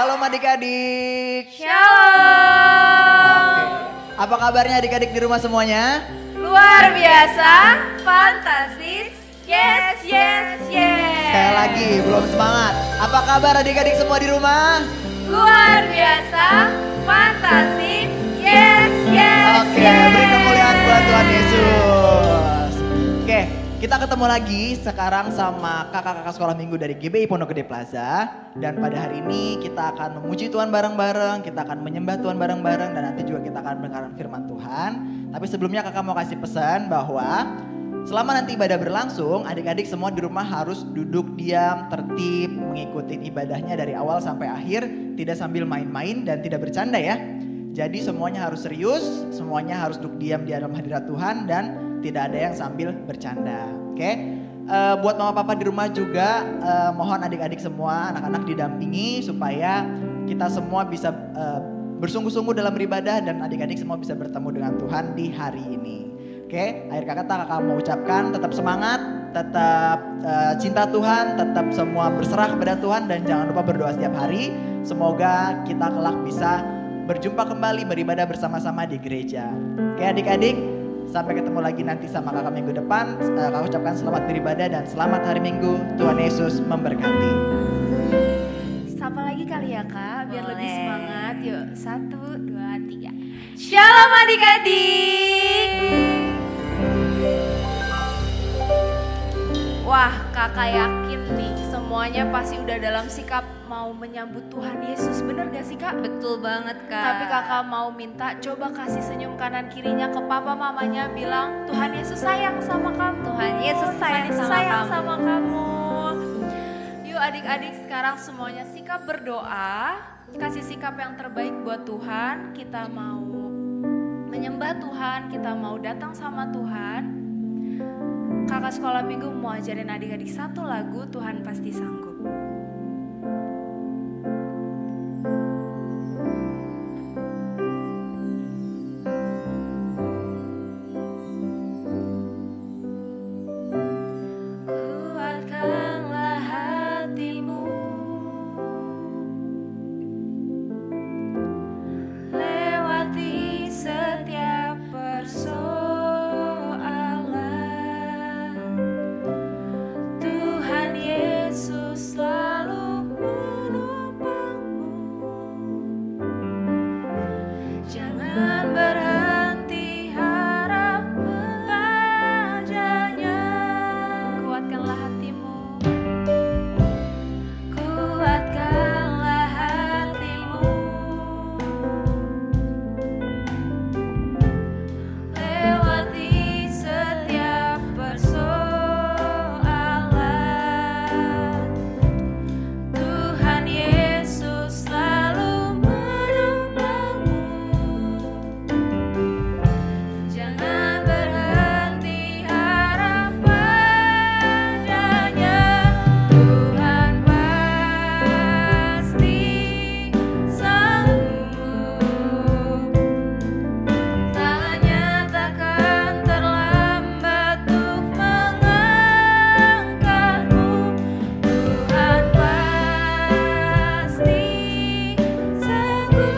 Shalom adik-adik. Shalom. Oke. Apa kabarnya adik-adik di rumah semuanya? Luar biasa, fantastis, yes, yes, yes. Sekali lagi, belum semangat. Apa kabar adik-adik semua di rumah? Luar biasa, fantastis, yes, yes, Oke, yes. beri kemuliaan buat Tuhan Yesus. Oke, kita ketemu lagi sekarang sama kakak-kakak sekolah minggu dari GBI Pondok Gede Plaza. Dan pada hari ini kita akan memuji Tuhan bareng-bareng, kita akan menyembah Tuhan bareng-bareng, dan nanti juga kita akan mendengarkan firman Tuhan. Tapi sebelumnya kakak mau kasih pesan bahwa selama nanti ibadah berlangsung, adik-adik semua di rumah harus duduk diam, tertib, mengikuti ibadahnya dari awal sampai akhir, tidak sambil main-main dan tidak bercanda ya. Jadi semuanya harus serius, semuanya harus duduk diam di dalam hadirat Tuhan dan tidak ada yang sambil bercanda. Oke? Buat mama papa di rumah juga mohon adik-adik semua, anak-anak didampingi supaya kita semua bisa bersungguh-sungguh dalam beribadah dan adik-adik semua bisa bertemu dengan Tuhan di hari ini. Oke, akhir kata kakak mau ucapkan tetap semangat, tetap cinta Tuhan, tetap semua berserah kepada Tuhan dan jangan lupa berdoa setiap hari. Semoga kita kelak bisa berjumpa kembali beribadah bersama-sama di gereja. Oke adik-adik, sampai ketemu lagi nanti sama kakak minggu depan. Kakak ucapkan selamat beribadah dan selamat hari Minggu. Tuhan Yesus memberkati. Sapa lagi kali ya kak, biar Boleh. lebih semangat. Yuk, 1, 2, 3. Shalom adik-adik. Wah, kakak yakin nih semuanya pasti udah dalam sikap mau menyambut Tuhan Yesus. Bener gak sih kak? Betul banget kak. Tapi kakak mau minta coba kasih senyum kanan kirinya ke papa mamanya, bilang Tuhan Yesus sayang sama kamu. Tuhan Yesus sayang Tuhan Yesus sama sayang kamu. sama kamu. Yuk adik-adik sekarang semuanya sikap berdoa, kasih sikap yang terbaik buat Tuhan. Kita mau menyembah Tuhan, kita mau datang sama Tuhan. Kakak sekolah minggu mau ajarin adik-adik satu lagu, Tuhan pasti sanggup. Kuatkanlah hatimu, lewati setiap persoalan. Tuhan Yesus selalu menopangmu. Jangan berhenti harap padanya. Kuatkanlah hatimu, kuatkanlah hatimu, lewati setiap persoalan. Tuhan Yesus selalu menopangmu. Jangan berhenti harap padanya. Tuhan pasti sanggup. Tangannya takkan terlambat untuk mengangkatmu. Tuhan pasti sanggup.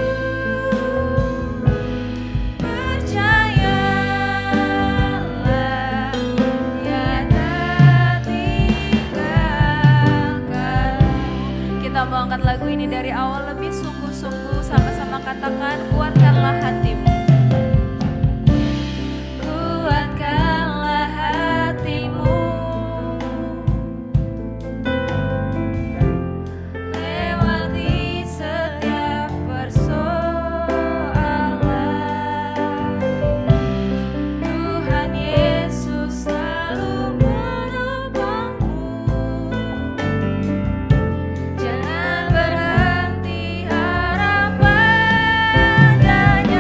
Percayalah, Dia tak tinggalkanmu. Kita mau angkat lagu ini dari awal lebih sungguh-sungguh, sama-sama katakan kuatkanlah hatimu. Kuatkanlah hatimu, lewati setiap persoalan. Tuhan Yesus selalu menopangmu. Jangan berhenti harap padanya.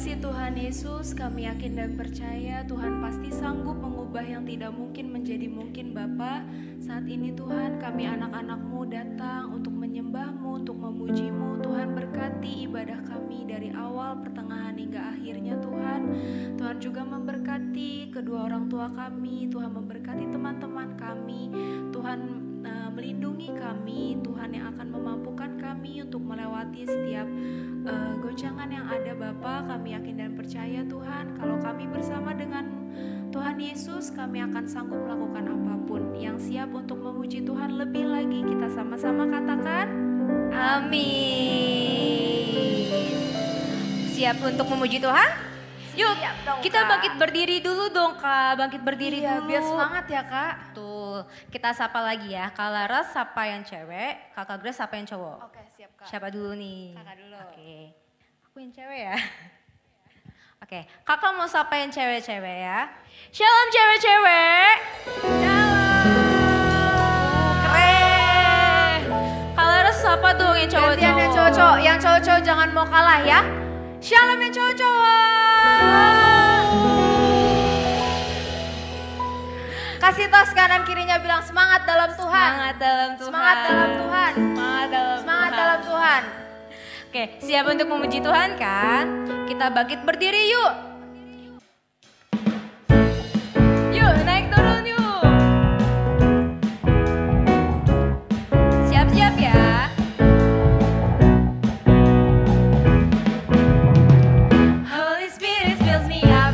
kasih Tuhan Yesus, kami yakin dan percaya Tuhan pasti sanggup mengubah yang tidak mungkin menjadi mungkin Bapa. Saat ini Tuhan, kami anak-anak-Mu datang untuk menyembah-Mu, untuk memuji-Mu. Tuhan berkati ibadah kami dari awal, pertengahan hingga akhirnya Tuhan. Tuhan juga memberkati kedua orang tua kami, Tuhan memberkati teman-teman kami. Tuhan melindungi kami, Tuhan yang akan memampukan kami untuk melewati setiap goncangan yang ada Bapa. Kami yakin dan percaya Tuhan, kalau kami bersama dengan Tuhan Yesus, kami akan sanggup melakukan apapun. Yang siap untuk memuji Tuhan lebih lagi, kita sama-sama katakan Amin. Siap untuk memuji Tuhan? Yuk, dong, kita Kak. bangkit berdiri dulu dong Kak, bangkit berdiri Iya, dulu. biar semangat ya Kak. Tuh, kita sapa lagi ya. Kak Laras sapa yang cewek, Kakak Grace sapa yang cowok. Oke, siap Kak. Siapa dulu nih? Kakak dulu. Oke, aku yang cewek ya. Oke, kakak mau sapa yang cewek-cewek ya. Shalom cewek-cewek. Shalom. Keren. Kak Laras sapa dong yang cowok-cowok. Gantian yang cowok-cowok, yang cowok-cowok jangan mau kalah ya. Shalom yang cowok-cowok. Kasih tos kanan kirinya bilang semangat dalam Tuhan. Semangat dalam Tuhan. Semangat dalam Tuhan. Semangat dalam Semangat Tuhan. dalam Tuhan. Oke, siap untuk memuji Tuhan kan? Kita bangkit berdiri yuk. Yuk, naik turun yuk. Siap-siap ya. Holy Spirit fills me up.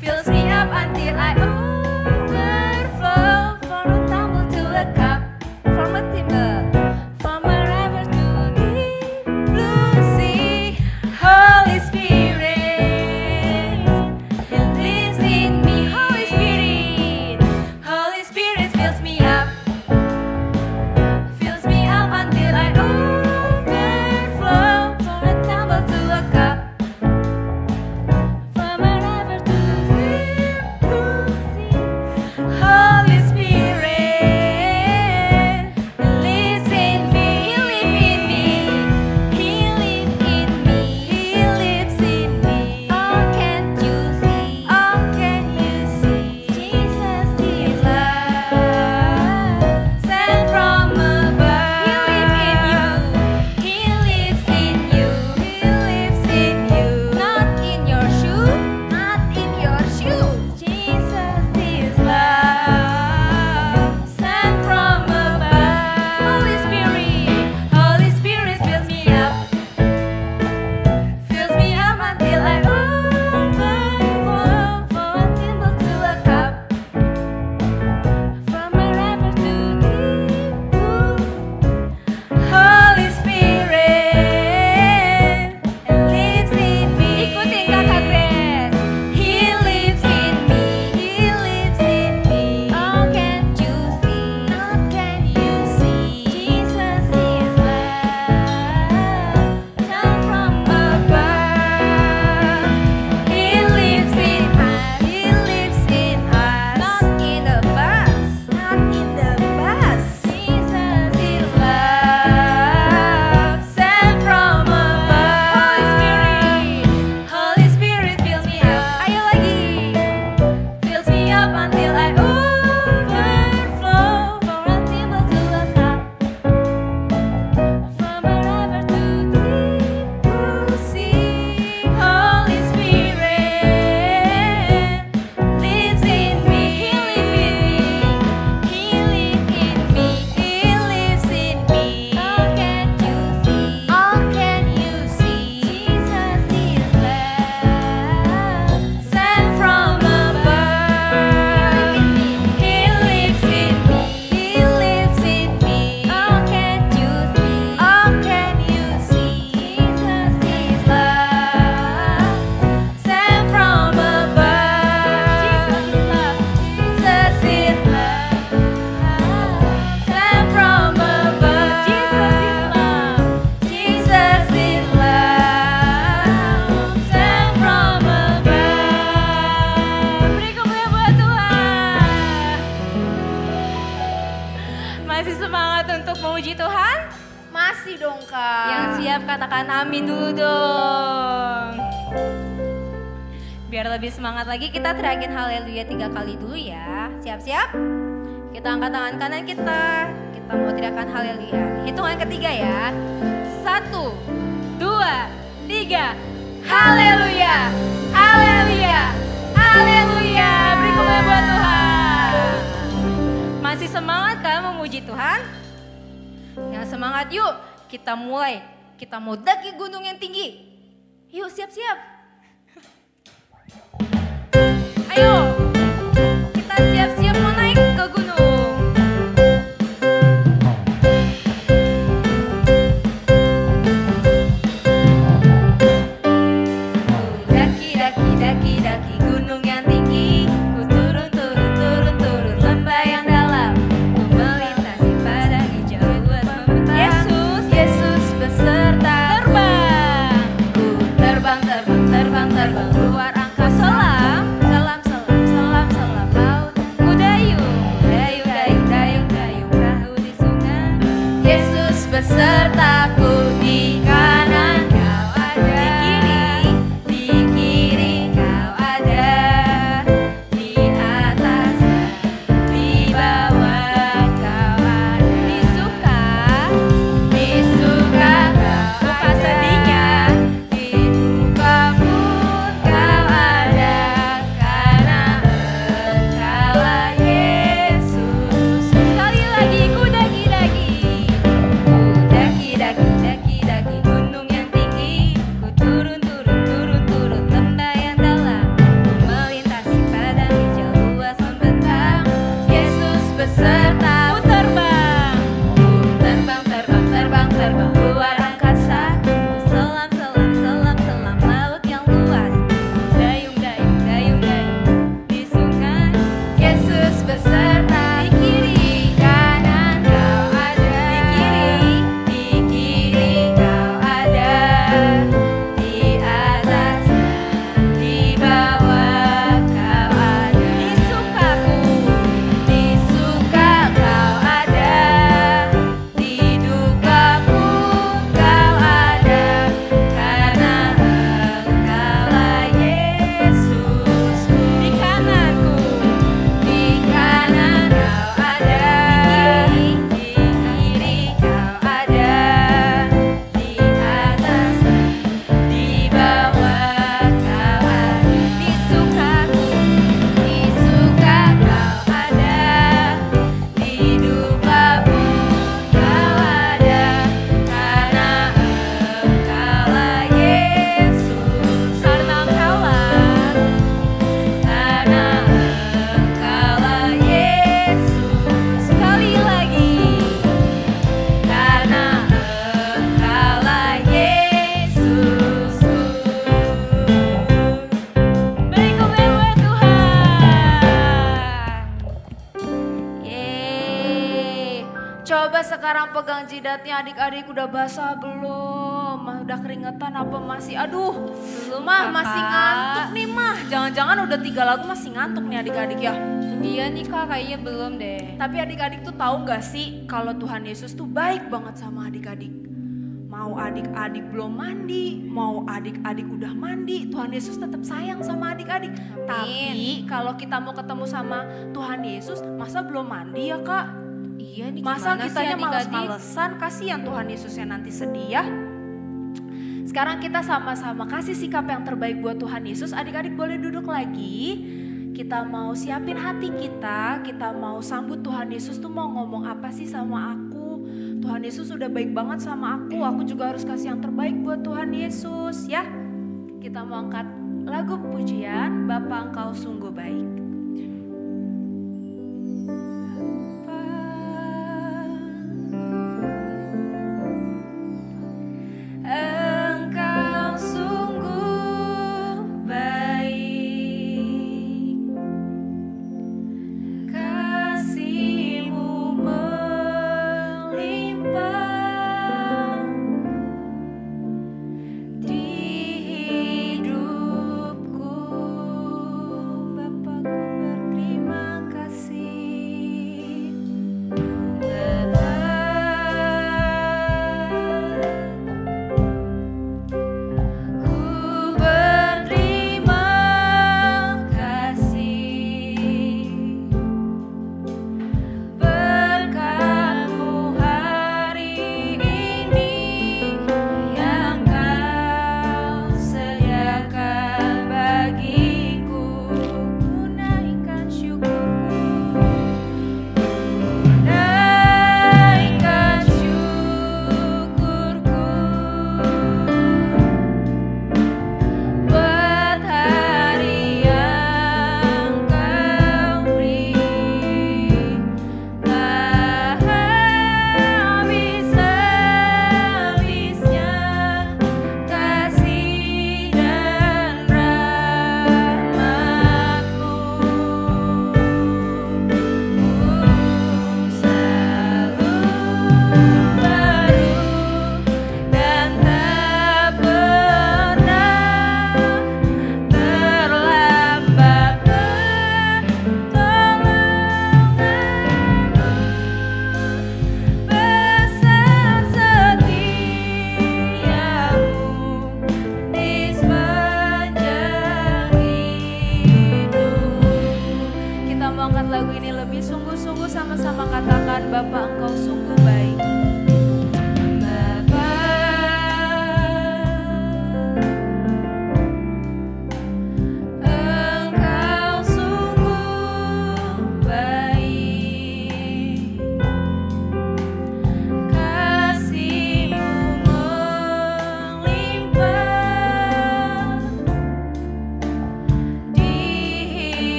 Fills me up until I overflow. From a tumble to a cup. From a timber. From a river to deep blue sea. Holy Spirit, He lives in me. Holy Spirit fills me up. Fills me up until I overflow. From a tumble to a cup. From a river to deep blue sea. Holy Spirit lives in me. He lives in me. He lives in me. He lives in me. Oh, can't you see? Oh, can you see? Jesus is love, sent from above. He lives in you. He lives in you. Not in your shoe. Not in your shoe. Jesus is love, sent from above. Holy Spirit fills me up. Fills me up until I overflow. From a thimble to a cup. From a river to deep blue. Holy Spirit lives in me. Ikutin Kakak Grace. He lives in me. He lives in me. Oh, can't you see? Oh, can you see? Jesus is love, sent from above. He lives in us. He lives in us. Not in the bus. Not in the bus. Jesus is love, sent from above. Holy Spirit fills me up. Ayo lagi. Fills me up until I overflow. From a thimble to a cup. From a river to deep blue sea. Holy Spirit lives in me. He lives in me. He lives in me. He lives in me. Oh, can't you see? Oh, can you see? Jesus is love, sent from above. He lives in me. He lives in me. Oh, can't you see? Oh, can you see? Jesus is love, sent from above. Jesus is love. Sent from above. Jesus is love. Sent from above. Beri kemuliaan buat Tuhan. Masih semangat untuk memuji Tuhan? Masih dong Kak. Yang siap katakan amin dulu dong. Biar lebih semangat lagi kita teriakin haleluya 3 kali dulu ya. Siap-siap? Kita angkat tangan kanan kita. Kita mau teriakan haleluya. Hitungan ketiga ya. 1, 2, 3. Haleluya. Haleluya. Haleluya. Beri kemuliaan buat Tuhan. Masih semangat kan memuji Tuhan? Yang semangat yuk, kita mulai. Kita mau daki gunung yang tinggi. Yuk siap-siap. Ayo, kita siap-siap mau naik ke gunung. Daki gunung yang tinggi. Ku turun lembah yang dalam. Ku melintasi padang hijau luas membentang. Yesus beserta terbang. Ku terbang luar angkasa. Selam laut. Ku dayung perahu di sungai. Yesus besertaku di kanan kau ada. Di kiri kau ada. Di atas di bawah kau ada. Di suka kau sedihnya. Di duka pun kau ada. Karena Engkaulah Yesus. Sekali lagi ku daki gunung yang tinggi. Ku turun lembah yang dalam. Ku melintasi padang hijau luas membentang. Yesus beserta. Ku terbang luar angkasa. Ku selam laut yang luas. Dayung di sungai. Yesus beserta. Di kiri kanan kau ada. Di kiri kau ada. Di atas di bawah kau ada. Di suka kau ada. Di duka pun kau ada. Karena Engkaulah Yesus. Di kananku kau ada. Di kiri kau ada. Di atas di bawah kau ada. Di suka kau ada. Di duka pun kau ada. Karena Engkaulah Yesus. Karena Engkaulah Yesus. Sekali lagi. Karena Engkaulah Yesus. Beri kemuliaan buat Tuhan. Yeay. Coba sekarang pegang jidatnya adik-adik, udah basah belum? Udah keringetan apa masih? Aduh, Belum, Mah Kakak. masih ngantuk nih Mah. Jangan-jangan udah 3 lagu masih ngantuk nih adik-adik ya. Iya nih Kak, kayaknya belum deh. Tapi adik-adik tuh tahu gak sih kalau Tuhan Yesus tuh baik banget sama adik-adik. Mau adik-adik belum mandi, mau adik-adik udah mandi, Tuhan Yesus tetap sayang sama adik-adik. Tapi kalau kita mau ketemu sama Tuhan Yesus, masa belum mandi ya Kak? Iya nih, Masa gimana sih kitanya adik-adik? males-malesan, kasihan Tuhan Yesusnya nanti sedih ya. Sekarang kita sama-sama kasih sikap yang terbaik buat Tuhan Yesus. Adik-adik boleh duduk lagi. Kita mau siapin hati kita mau sambut Tuhan Yesus tuh mau ngomong apa sih sama aku. Tuhan Yesus udah baik banget sama aku juga harus kasih yang terbaik buat Tuhan Yesus ya. Kita mau angkat lagu pujian, Bapa Engkau sungguh baik. Engkau sungguh baik, kasih-Mu melimpah di hidupku, Bapa.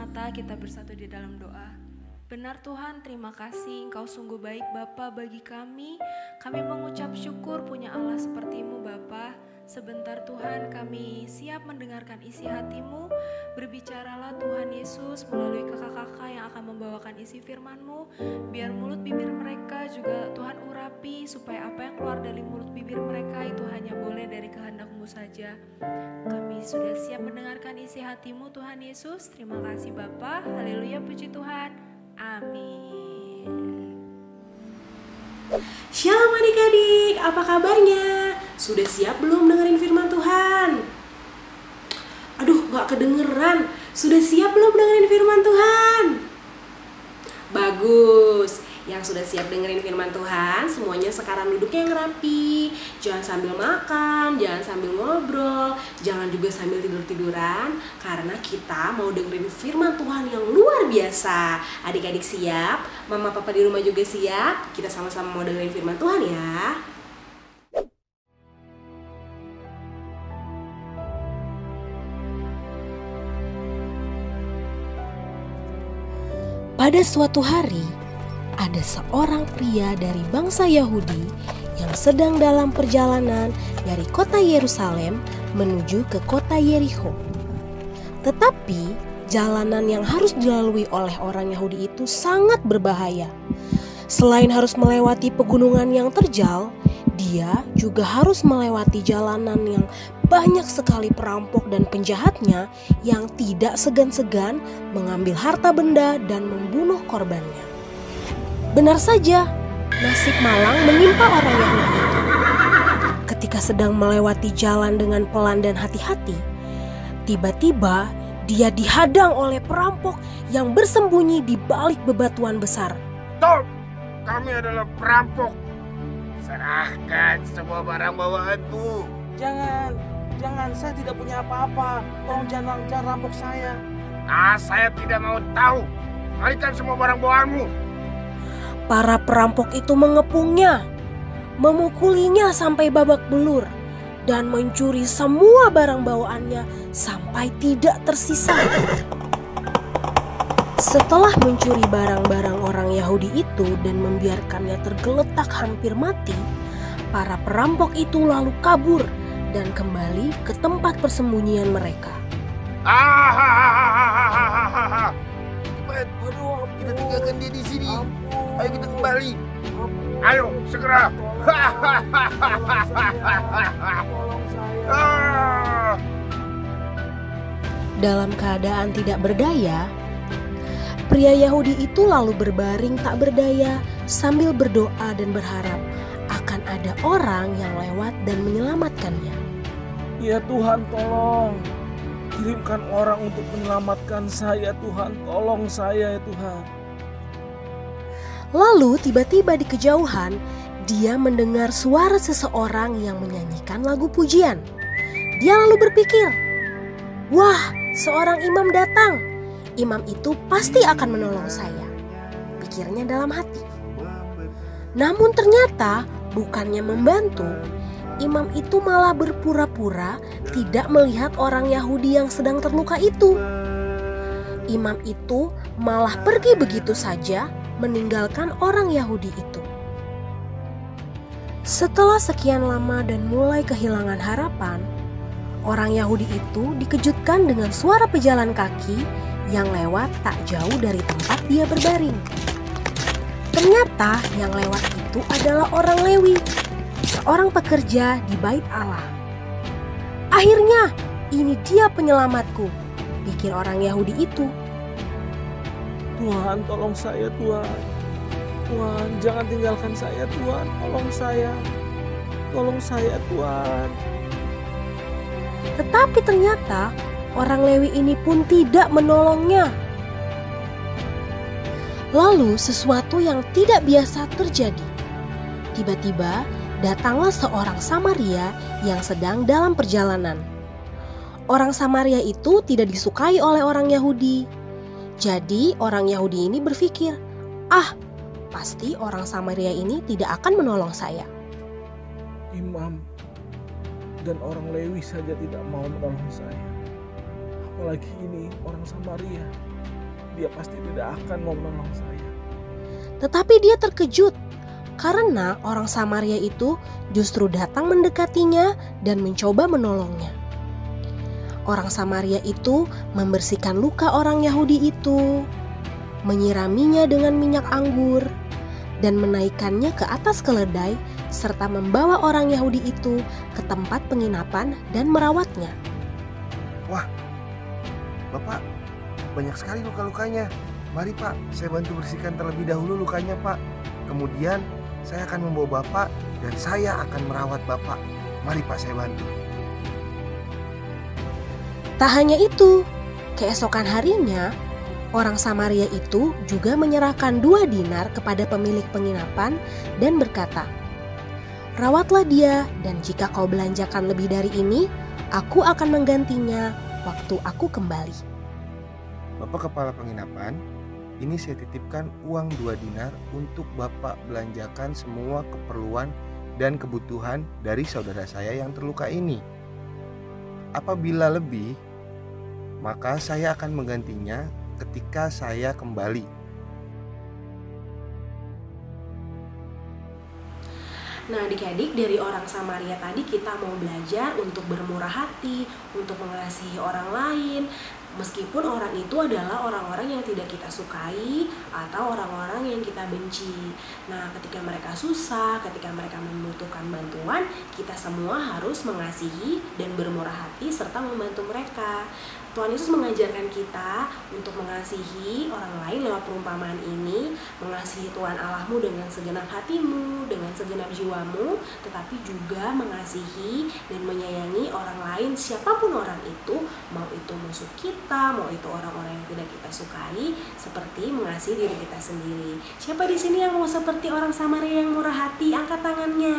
mata, kita bersatu di dalam doa. Benar Tuhan, terima kasih Engkau sungguh baik Bapa bagi kami. Kami mengucap syukur punya Allah seperti-Mu Bapa. Sebentar Tuhan, kami siap mendengarkan isi hati-Mu. Berbicaralah Tuhan Yesus melalui kakak-kakak yang akan membawakan isi firman-Mu. Biar mulut bibir mereka juga Tuhan urapi, supaya apa yang keluar dari mulut bibir mereka itu hanya boleh dari kehendak-Mu saja. Kami sudah siap mendengarkan isi hati-Mu Tuhan Yesus. Terima kasih Bapa. Haleluya, puji Tuhan. Amin. Shalom adik-adik, apa kabarnya? Sudah siap belum dengerin firman Tuhan? Aduh, gak kedengeran. Sudah siap belum dengerin firman Tuhan? Bagus. Yang sudah siap dengerin firman Tuhan, semuanya sekarang duduknya yang rapi. Jangan sambil makan, jangan sambil ngobrol, jangan juga sambil tidur-tiduran, karena kita mau dengerin firman Tuhan yang luar biasa. Adik-adik siap? Mama papa di rumah juga siap? Kita sama-sama mau dengerin firman Tuhan ya. Pada suatu hari, ada seorang pria dari bangsa Yahudi yang sedang dalam perjalanan dari kota Yerusalem menuju ke kota Yerikho. Tetapi jalanan yang harus dilalui oleh orang Yahudi itu sangat berbahaya. Selain harus melewati pegunungan yang terjal, dia juga harus melewati jalanan yang banyak sekali perampok dan penjahatnya yang tidak segan-segan mengambil harta benda dan membunuh korbannya. Benar saja, nasib malang menimpa orang Yahudi itu. Ketika sedang melewati jalan dengan pelan dan hati-hati, tiba-tiba dia dihadang oleh perampok yang bersembunyi di balik bebatuan besar. Stop! Kami adalah perampok. Serahkan semua barang bawaanmu. Jangan, saya tidak punya apa-apa. Tolong jangan rampok saya. Saya tidak mau tahu. Kembalikan semua barang bawaanmu. Para perampok itu mengepungnya, memukulinya sampai babak belur, dan mencuri semua barang bawaannya sampai tidak tersisa. Setelah mencuri barang-barang orang Yahudi itu dan membiarkannya tergeletak hampir mati, para perampok itu lalu kabur dan kembali ke tempat persembunyian mereka. Aduh, kita tinggalkan dia di sini. Ayo kita kembali. Ayo, segera. Dalam keadaan tidak berdaya, pria Yahudi itu lalu berbaring tak berdaya sambil berdoa dan berharap akan ada orang yang lewat dan menyelamatkannya. Ya Tuhan, tolong. Kirimkan orang untuk menyelamatkan saya, Tuhan. Tolong saya, ya Tuhan. Lalu tiba-tiba di kejauhan, dia mendengar suara seseorang yang menyanyikan lagu pujian. Dia lalu berpikir, wah, seorang imam datang. Imam itu pasti akan menolong saya, pikirnya dalam hati. Namun ternyata bukannya membantu, imam itu malah berpura-pura tidak melihat orang Yahudi yang sedang terluka itu. Imam itu malah pergi begitu saja, meninggalkan orang Yahudi itu. Setelah sekian lama dan mulai kehilangan harapan, orang Yahudi itu dikejutkan dengan suara pejalan kaki yang lewat tak jauh dari tempat dia berbaring. Ternyata yang lewat itu adalah orang Lewi, seorang pekerja di bait Allah. Akhirnya, ini dia penyelamatku, pikir orang Yahudi itu. Tuhan, tolong saya, Tuhan. Tuhan, jangan tinggalkan saya, Tuhan. Tolong saya. Tolong saya, Tuhan. Tetapi ternyata orang Lewi ini pun tidak menolongnya. Lalu sesuatu yang tidak biasa terjadi. Tiba-tiba datanglah seorang Samaria yang sedang dalam perjalanan. Orang Samaria itu tidak disukai oleh orang Yahudi. Jadi orang Yahudi ini berpikir, pasti orang Samaria ini tidak akan menolong saya. Imam dan orang Lewi saja tidak mau menolong saya. Apalagi ini orang Samaria. dia pasti tidak akan mau menolong saya. Tetapi dia terkejut karena orang Samaria itu justru datang mendekatinya dan mencoba menolongnya. Orang Samaria itu membersihkan luka orang Yahudi itu, menyiraminya dengan minyak anggur, dan menaikkannya ke atas keledai, serta membawa orang Yahudi itu ke tempat penginapan dan merawatnya. Wah, Bapak, banyak sekali luka-lukanya. Mari Pak, saya bantu bersihkan terlebih dahulu lukanya Pak. Kemudian saya akan membawa Bapak dan saya akan merawat Bapak. Mari Pak, saya bantu. Tak hanya itu, keesokan harinya, orang Samaria itu juga menyerahkan 2 dinar kepada pemilik penginapan dan berkata, "Rawatlah dia, dan jika kau belanjakan lebih dari ini, aku akan menggantinya waktu aku kembali." Bapak Kepala Penginapan, ini saya titipkan uang 2 dinar untuk Bapak belanjakan semua keperluan dan kebutuhan dari saudara saya yang terluka ini. Apabila lebih, maka saya akan menggantinya ketika saya kembali. Nah, adik-adik, dari orang Samaria tadi kita mau belajar untuk bermurah hati, untuk mengasihi orang lain, meskipun orang itu adalah orang-orang yang tidak kita sukai atau orang-orang yang kita benci. Nah, ketika mereka susah, ketika mereka membutuhkan bantuan, kita semua harus mengasihi dan bermurah hati serta membantu mereka. Tuhan Yesus mengajarkan kita untuk mengasihi orang lain lewat perumpamaan ini, mengasihi Tuhan Allahmu dengan segenap hatimu, dengan segenap jiwamu, tetapi juga mengasihi dan menyayangi orang lain, siapapun orang itu, mau itu musuh kita, mau itu orang-orang yang tidak kita sukai, seperti mengasihi diri kita sendiri. Siapa di sini yang mau seperti orang Samaria yang murah hati? Angkat tangannya.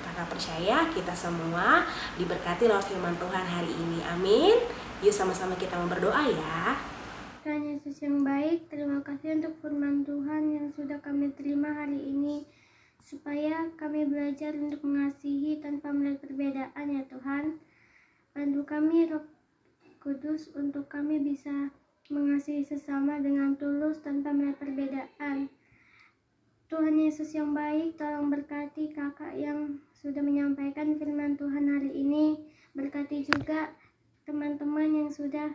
Kakak percaya kita semua diberkati lewat firman Tuhan hari ini. Amin. Yuk sama-sama kita mau berdoa ya. Tuhan Yesus yang baik, terima kasih untuk firman Tuhan yang sudah kami terima hari ini, supaya kami belajar untuk mengasihi tanpa melihat perbedaan ya Tuhan. Bantu kami Roh Kudus untuk kami bisa mengasihi sesama dengan tulus tanpa melihat perbedaan. Tuhan Yesus yang baik, tolong berkati kakak yang sudah menyampaikan firman Tuhan hari ini. Berkati juga teman-teman yang sudah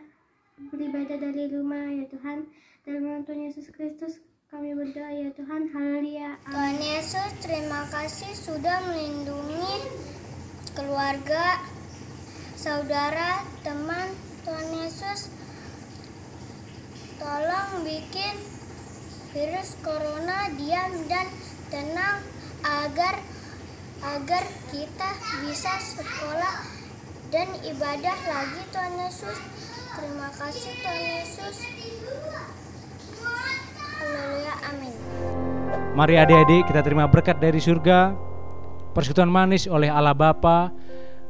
beribadah dari rumah ya Tuhan. Dalam nama Tuhan Yesus Kristus kami berdoa ya Tuhan. Haleluya. Tuhan Yesus, terima kasih sudah melindungi keluarga, saudara, teman. Tuhan Yesus, tolong bikin virus corona diam dan tenang agar kita bisa sekolah dan ibadah lagi Tuhan Yesus. Terima kasih Tuhan Yesus. Haleluya, amin. Mari adik-adik kita terima berkat dari surga, persekutuan manis oleh Allah Bapa,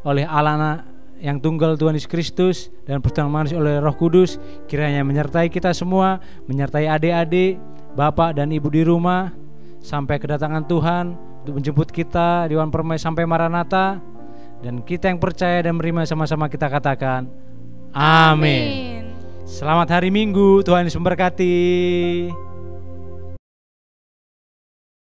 oleh Allah Anak yang tunggal Tuhan Yesus Kristus, dan persekutuan manis oleh Roh Kudus kiranya menyertai kita semua, menyertai adik-adik, bapak dan ibu di rumah sampai kedatangan Tuhan untuk menjemput kita di Wan Permai sampai Maranatha. Dan kita yang percaya dan menerima sama-sama kita katakan amin. Selamat hari Minggu, Tuhan Yesus memberkati.